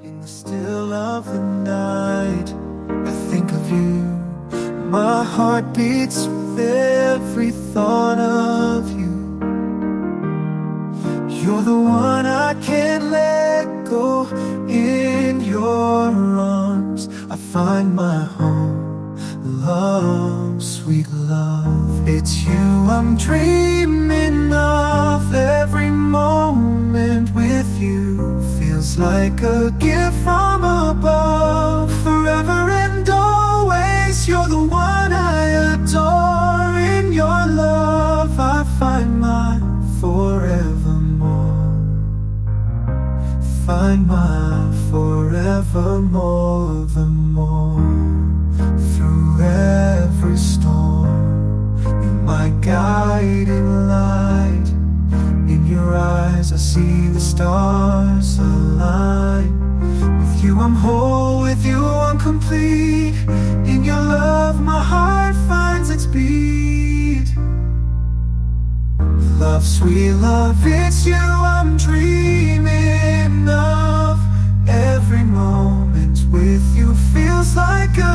In the still of the night, I think of you. My heart beats with every thought of you. You're the one I can't let go. In your arms I find my home. Love, sweet love, it's you I'm dreaming of. Every moment with you feels like a gift from above. Forever and always, you're the one I adore. In your love I find my forevermore. Find my forevermore, the more. Through every storm, you're my guiding light. In your eyes I see the stars align. With you I'm whole, with you I'm complete. In your love my heart finds its beat. Love, sweet love, it's you I'm dreaming of. Every moment with you feels like a